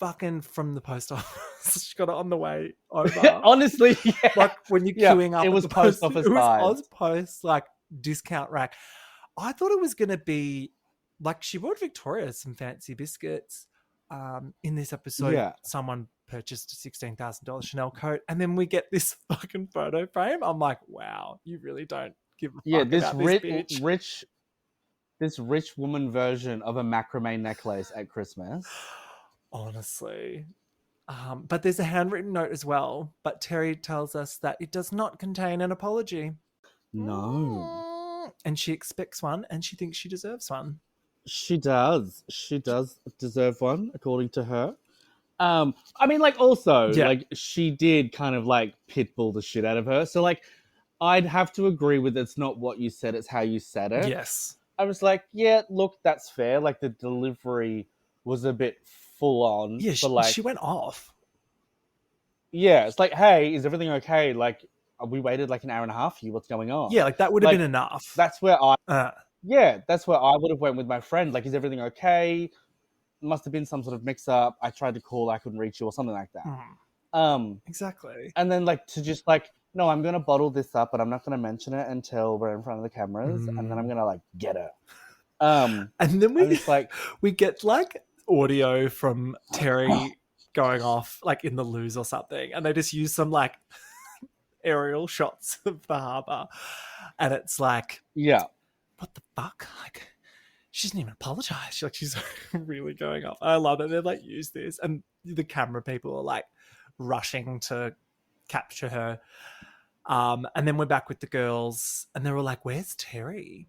fucking from the post office. She got it on the way over. Honestly, yeah. Like, when you're queuing up. It was post office vibes. It was Post, like, discount rack. I thought it was going to be, like, she bought Victoria some fancy biscuits. In this episode, someone purchased a $16,000 Chanel coat, and then we get this fucking photo frame. I'm like, wow, you really don't give a fuck about this bitch. This rich woman version of a macrame necklace at Christmas. Honestly. But there's a handwritten note as well. But Terry tells us that it does not contain an apology. No. And she expects one, and she thinks she deserves one. She does. She does deserve one, according to her. I mean, like, also, like, she did kind of, like, pitbull the shit out of her. So, like, I'd have to agree with it's not what you said, it's how you said it. Yes. I was like, yeah, look, that's fair. Like, the delivery was a bit full on. Yeah, she went off. Yeah, it's like, hey, is everything okay? Like, we waited like an hour and a half for you. What's going on? Yeah, like, that would have been enough. That's where that's where I would have went with my friend. Like, is everything okay? Must have been some sort of mix-up. I tried to call, I couldn't reach you, or something like that. Exactly. And then, like, to just, like, no, I'm going to bottle this up, but I'm not going to mention it until we're in front of the cameras, and then I'm going to, like, get her. And then we get, like, audio from Terry going off, like, in the loo or something, and they just use some, like, aerial shots of the harbour, and it's like, what the fuck? Like, she doesn't even apologize. She's really going off. I love that they've, like, used this, and the camera people are, like, rushing to capture her. And then we're back with the girls, and they're all like, where's Terry?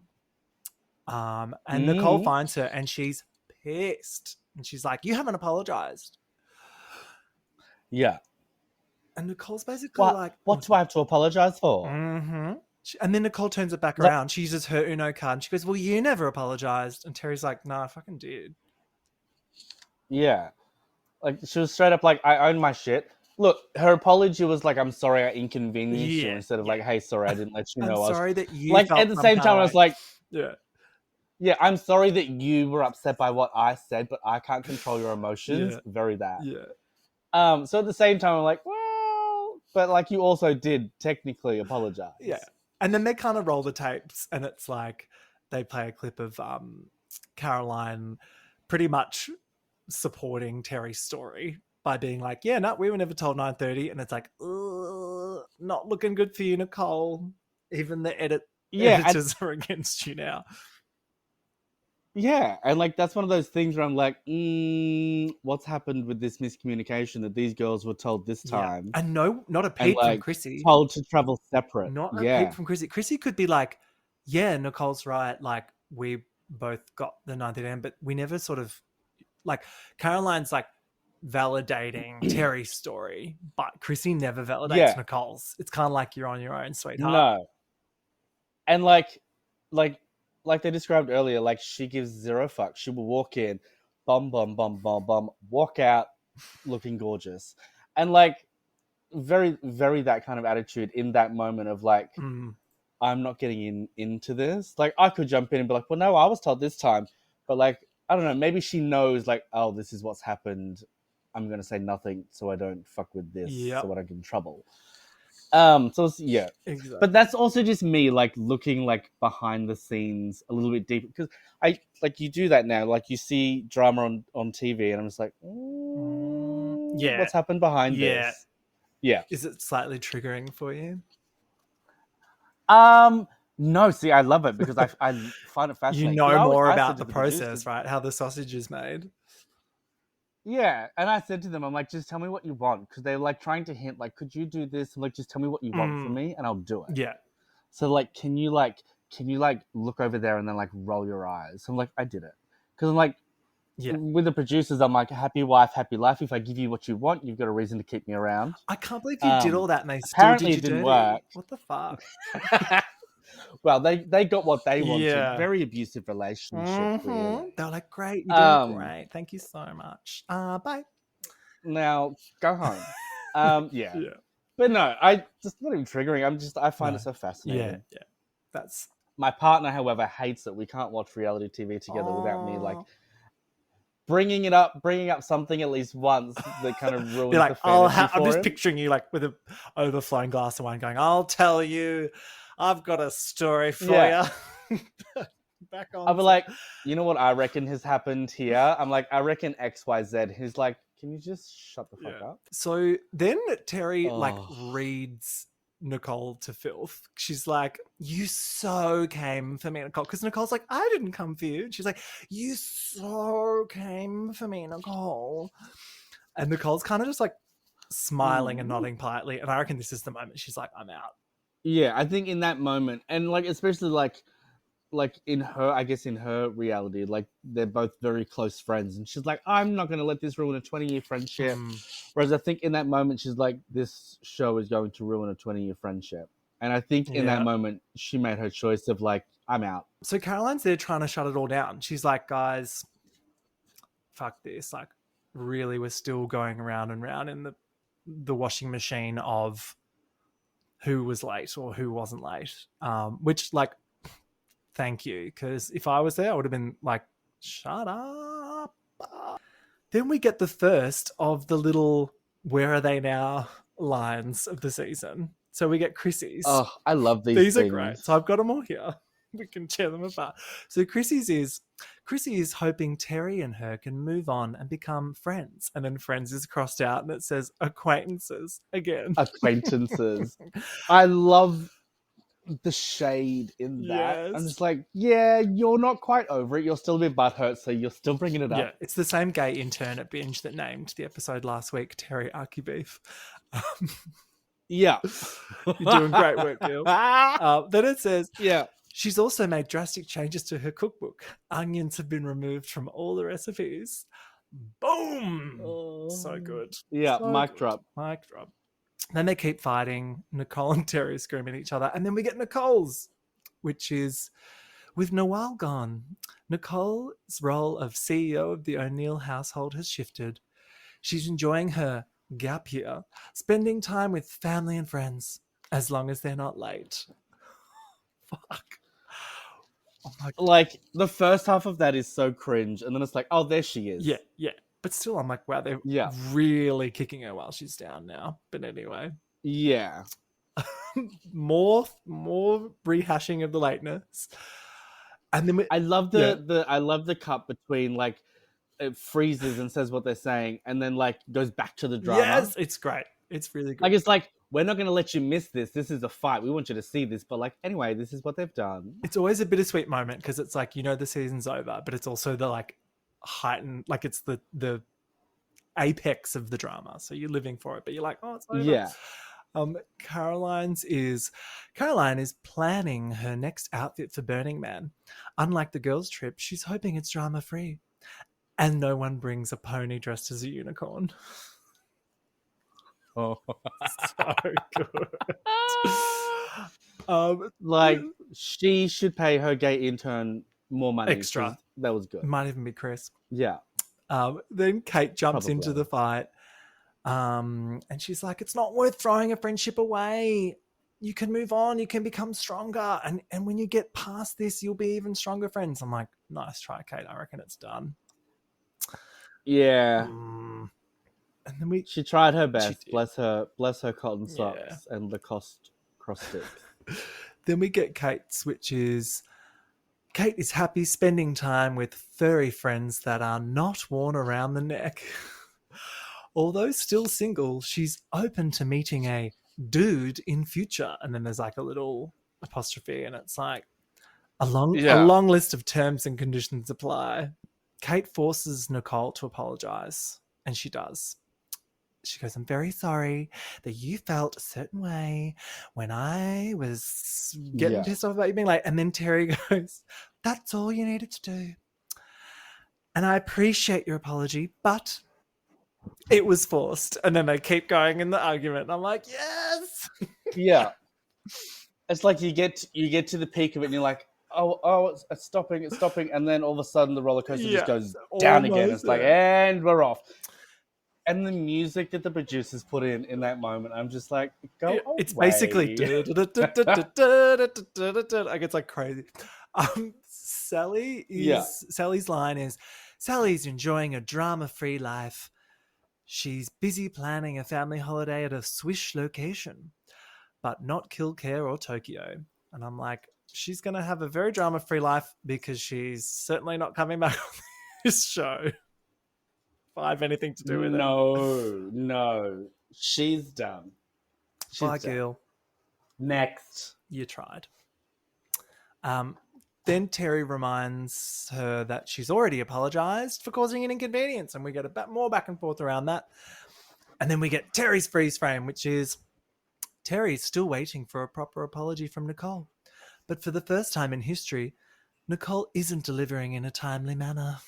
And Nicole finds her, and she's pissed, and she's like, you haven't apologized. Yeah. And Nicole's basically like, what do I have to apologize for? And then Nicole turns it back around. She uses her Uno card, and she goes, well, you never apologized. And Terry's like, no, I fucking did. Yeah. Like, she was straight up like, I own my shit. Look, her apology was like, I'm sorry I inconvenienced you, instead of like, hey, sorry, I didn't let you know. I'm sorry that you like, felt at the same time, I was like, yeah, I'm sorry that you were upset by what I said, but I can't control your emotions. Very that. Yeah. So at the same time, I'm like, well, but like, you also did technically apologize. Yeah. And then they kind of roll the tapes, and it's like they play a clip of Caroline pretty much supporting Terry's story by being like, yeah, no, we were never told 9:30. And it's like, not looking good for you, Nicole. Even the editors are against you now. Yeah, and like, that's one of those things where I'm like, what's happened with this miscommunication that these girls were told this time? And no, not a peep from Chrissy. Told to travel separate. Not a peep from Chrissy. Chrissy could be like, yeah, Nicole's right. Like, we both got the 9:30, but we never sort of, like, Caroline's like validating Terry's story, but Chrissy never validates Nicole's. It's kind of like, you're on your own, sweetheart. No. And like they described earlier, like, she gives zero fucks. She will walk in, bum, walk out looking gorgeous. And like, very, very that kind of attitude in that moment of like, I'm not getting into this. Like, I could jump in and be like, well, no, I was told this time. But like, I don't know, maybe she knows like, oh, this is what's happened. I'm going to say nothing so I don't fuck with this, so I don't get in trouble. So yeah, exactly. But that's also just me like looking like behind the scenes a little bit deeper, because I like, you do that now, like you see drama on TV and I'm just like, what's happened behind this? Yeah. Is it slightly triggering for you? No, see, I love it because I find it You fascinating. know 'Cause more I about said the to process, producers, right? How the sausage is made. yeah, and I said to them, I'm like, just tell me what you want, because they're like trying to hint, like, could you do this? I'm like, just tell me what you want from me, and I'll do it. Yeah. So like, can you look over there and then like roll your eyes? So I'm like, I did it, because I'm like, Yeah. with the producers, I'm like, happy wife, happy life. If I give you what you want, you've got a reason to keep me around. I can't believe you did all that and they still Apparently did you it didn't dirty. work. What the fuck? Well, they got what they wanted. Yeah. Very abusive relationship, really. They're like, great, you're doing great. Thank you so much. Bye. Now go home. Yeah. Yeah. But no, I just not even triggering. I find it so fascinating. Yeah. That's My partner, however, hates it. We can't watch reality TV together without me like bringing up something at least once that kind of ruins the fantasy I'm just him. picturing you like with an overflowing glass of wine going, I'll tell you, I've got a story for you. Back on. I'll be like, you know what I reckon has happened here? I'm like, I reckon XYZ. He's like, can you just shut the fuck up? So then Terry reads Nicole to filth. She's like, you so came for me, Nicole. Because Nicole's like, I didn't come for you. And she's like, you so came for me, Nicole. And Nicole's kind of just like smiling and nodding politely. And I reckon this is the moment she's like, I'm out. Yeah, I think in that moment, and like especially like in her reality, like they're both very close friends, and she's like, I'm not going to let this ruin a 20-year friendship. Whereas I think in that moment she's like, this show is going to ruin a 20-year friendship, and I think in that moment she made her choice of like, I'm out. So Caroline's there trying to shut it all down. She's like, guys, fuck this. Like, really, we're still going around and round in the washing machine of who was late or who wasn't late. Which, like, thank you, because if I was there, I would have been like, shut up. Then we get the first of the little where are they now lines of the season. So we get Chrissy's. Oh, I love these things. These are great. So I've got them all here. We can tear them apart. So Chrissy is hoping Terry and her can move on and become friends. And then friends is crossed out and it says acquaintances again. Acquaintances. I love the shade in that. I'm just like, yeah, you're not quite over it. You're still a bit butthurt, so you're still bringing it up. Yeah, it's the same gay intern at Binge that named the episode last week Terry Archiebeef. Yeah. You're doing great work, Bill. Then it says, yeah, she's also made drastic changes to her cookbook. Onions have been removed from all the recipes. Boom! So good. Yeah, so mic good. drop. Mic drop. Then they keep fighting. Nicole and Terry screaming at each other. And then we get Nicole's, which is with Noelle gone. Nicole's role of CEO of the O'Neill household has shifted. She's enjoying her gap year, spending time with family and friends, as long as they're not late. Fuck. Oh my God. Like, the first half of that is so cringe, and then it's like, oh, there she is. Yeah. But still, I'm like, wow, they're really kicking her while she's down now. But anyway. Yeah. more rehashing of the lateness. And then I love the cut between like it freezes and says what they're saying and then like goes back to the drama. Yes, it's great. It's really good. Like it's like, we're not going to let you miss this. This is a fight. We want you to see this. But like, anyway, this is what they've done. It's always a bittersweet moment because it's like, you know, the season's over, but it's also the like heightened, like it's the apex of the drama. So you're living for it, but you're like, oh, it's over. Yeah. Caroline is planning her next outfit for Burning Man. Unlike the girls' trip, she's hoping it's drama-free. And no one brings a pony dressed as a unicorn. Oh, so good. Like, she should pay her gay intern more money. Extra. That was good. Might even be Chris. Yeah. Then Kate jumps into the fight. And she's like, it's not worth throwing a friendship away. You can move on. You can become stronger. And when you get past this, you'll be even stronger friends. I'm like, nice try, Kate. I reckon it's done. Yeah. And then she tried her best. Bless her cotton socks and Lacoste cross stick. Then we get Kate's, which is Kate is happy spending time with furry friends that are not worn around the neck. Although still single, she's open to meeting a dude in future. And then there's like a little apostrophe, and it's like a long list of terms and conditions apply. Kate forces Nicole to apologize, and she does. She goes, I'm very sorry that you felt a certain way when I was getting pissed off about you being late. And then Terry goes, that's all you needed to do. And I appreciate your apology, but it was forced. And then they keep going in the argument. And I'm like, yes. Yeah. It's like you get to the peak of it and you're like, oh, it's stopping. And then all of a sudden the roller coaster just goes down again. It's like, and we're off. And the music that the producers put in that moment, I'm just like, go away. It's basically like it's like crazy. Sally's line is, Sally's enjoying a drama-free life. She's busy planning a family holiday at a Swiss location, but not Kilcare or Tokyo. And I'm like, she's going to have a very drama-free life because she's certainly not coming back on this show. If I have anything to do with it. No. She's done. Bye, girl. Next. You tried. Then Terry reminds her that she's already apologized for causing an inconvenience, and we get a bit more back and forth around that. And then we get Terry's freeze frame, which is Terry's still waiting for a proper apology from Nicole. But for the first time in history, Nicole isn't delivering in a timely manner.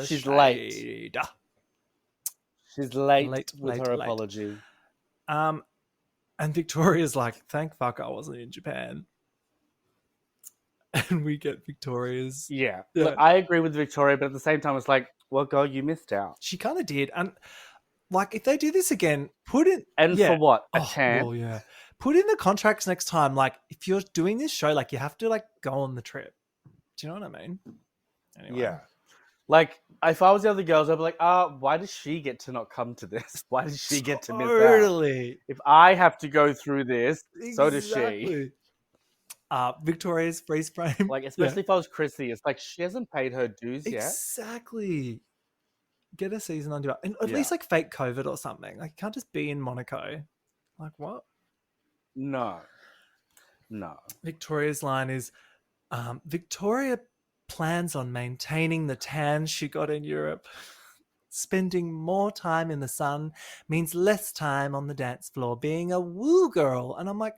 She's late. She's late with her apology. And Victoria's like, thank fuck I wasn't in Japan. And we get Victoria's. Yeah. Look, I agree with Victoria, but at the same time, it's like, well, girl, you missed out. She kind of did. And like, if they do this again, put it. And for what? A chance? Well, yeah. Put in the contracts next time. Like, if you're doing this show, like, you have to like go on the trip. Do you know what I mean? Anyway. Yeah. Like, if I was the other girls, I'd be like, why does she get to not come to this? Why does she get to miss out? Totally. If I have to go through this, so does she. Victoria's freeze frame. Like, especially if I was Chrissy, it's like, she hasn't paid her dues yet. Exactly. Get a season under it. And at least like fake COVID or something. Like, you can't just be in Monaco. Like, what? No. Victoria's line is, Victoria plans on maintaining the tan she got in Europe. Spending more time in the sun means less time on the dance floor being a woo girl. And I'm like,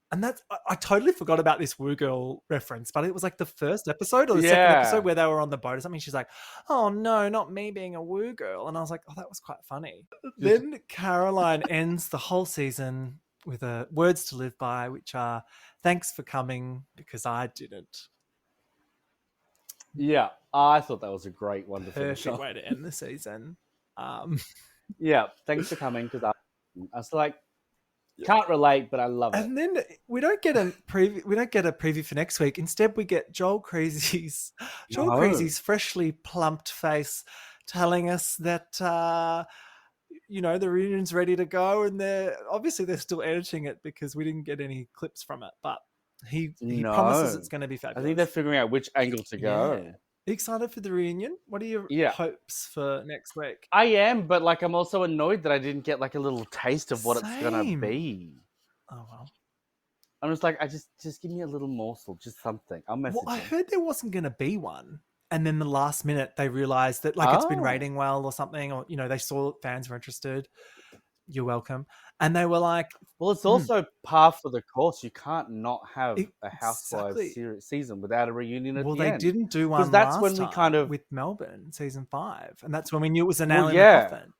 and that's, I totally forgot about this woo girl reference, but it was like the first episode or the second episode where they were on the boat or something. She's like, oh no, not me being a woo girl. And I was like, oh, that was quite funny. Then Caroline ends the whole season with words to live by, which are, thanks for coming because I didn't. Yeah, I thought that was a great one to finish Perfect off. way to end the season. Yeah, thanks for coming because I was like, can't relate, but I love it. And then we don't get a preview. We don't get a preview for next week. Instead, we get Joel Creasy's freshly plumped face telling us that the reunion's ready to go, and they're still editing it because we didn't get any clips from it, but. He promises it's going to be fabulous. I think they're figuring out which angle to go. Yeah. Are you excited for the reunion? What are your hopes for next week? I am, but like I'm also annoyed that I didn't get like a little taste of what it's going to be. Oh, well. I'm just like, just give me a little morsel, just something. I'll message I heard there wasn't going to be one. And then the last minute they realized that like it's been rating well or something, or, they saw fans were interested. You're welcome. And they were like... Well, it's also par for the course. You can't not have a Housewives season without a reunion at the end. Well, they didn't do one last when we kind of with Melbourne, season 5. And that's when we knew it was a nail in the coffin.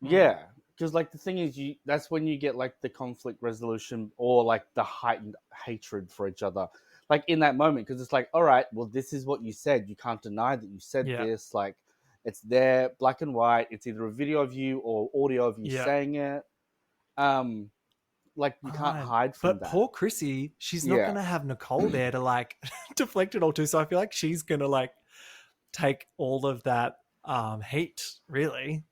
Yeah. Because, like, the thing is, that's when you get, like, the conflict resolution or, like, the heightened hatred for each other. Like, in that moment. Because it's like, all right, well, this is what you said. You can't deny that you said this. Like... It's there, black and white. It's either a video of you or audio of you saying it. Like, you can't hide from that. But poor Chrissy, she's not going to have Nicole there to, like, deflect it all too. So I feel like she's going to, like, take all of that hate, really.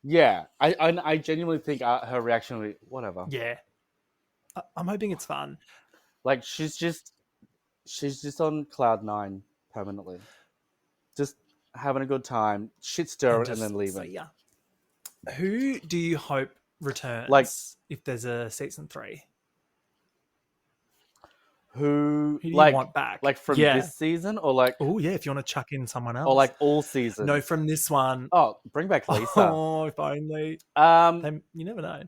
Yeah. I genuinely think her reaction will be, whatever. Yeah. I'm hoping it's fun. Like, she's just on cloud 9 permanently. Just having a good time, shit stirring, and then leaving. Who do you hope returns Like- if there's a season 3? Who do you like want back? Like from Yeah. this season, or like, Oh yeah, if you want to chuck in someone else. or like all seasons? No, from this one. Oh, bring back Lisa. Oh, if only. You never know.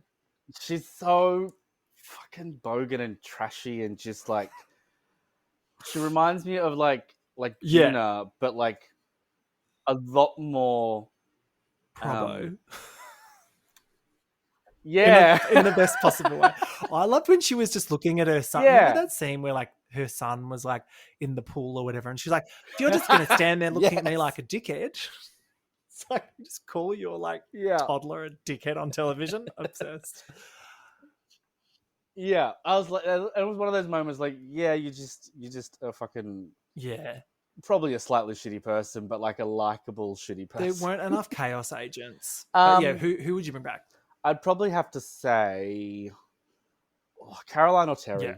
She's so fucking bogan and trashy, and just like she reminds me of like Yeah. Gina, but like a lot more. Probo. Yeah, in the best possible way. I loved when she was just looking at her son. Yeah. Remember that scene where like her son was like in the pool or whatever, and she's like, "You're just gonna stand there looking at me Yes. like a dickhead." It's like, just call your like yeah, toddler a dickhead on television. Obsessed. yeah. I was like, it was one of those moments. Like, yeah, you just a fucking Yeah, probably a slightly shitty person, but like a likable shitty person. there weren't enough chaos agents. But yeah, Um, who would you bring back? I'd probably have to say Caroline or Terry. Yeah.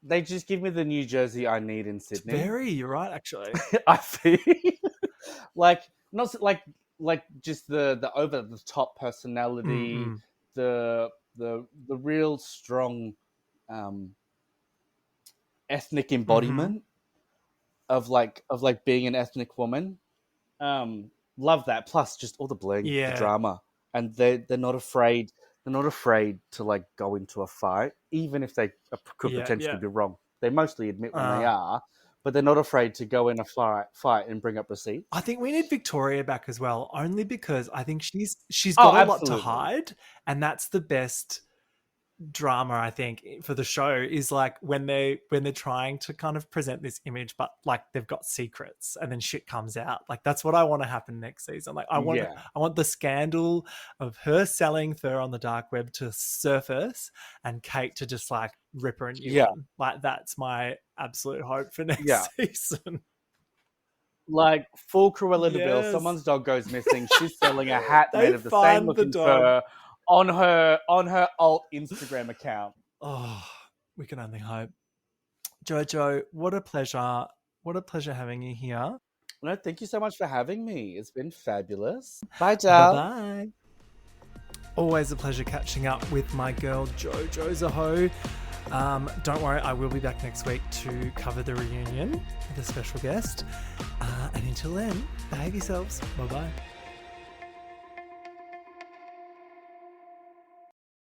They just give me the New Jersey I need in Sydney. You're right, actually. I feel like not like just the over the top personality, Mm-hmm. the real strong ethnic embodiment of being an ethnic woman. Love that. Plus just all the bling, Yeah. the drama. And they're not afraid. They're not afraid to like go into a fight, even if they could Yeah, potentially yeah. be wrong. They mostly admit when they are, but they're not afraid to go in a fight and bring up receipts. I think we need Victoria back as well, only because I think she's got a lot to absolutely. hide, and that's the best drama I think for the show is like when they're trying to kind of present this image, but like they've got secrets and then shit comes out. Like that's what I want to happen next season. Like I want the scandal of her selling fur on the dark web to surface and Kate to just like rip her a new one. Like that's my absolute hope for next season. Like full Cruella de Vil, Yes. someone's dog goes missing. She's selling a hat They made of the find same the looking dog. fur on her alt Instagram account. Oh, we can only hope. Jojo, what a pleasure. What a pleasure having you here. No, thank you so much for having me. It's been fabulous. Bye, Dal. Bye-bye. Always a pleasure catching up with my girl Jojo Zaho. Don't worry, I will be back next week to cover the reunion with a special guest. And until then, behave yourselves. Bye-bye.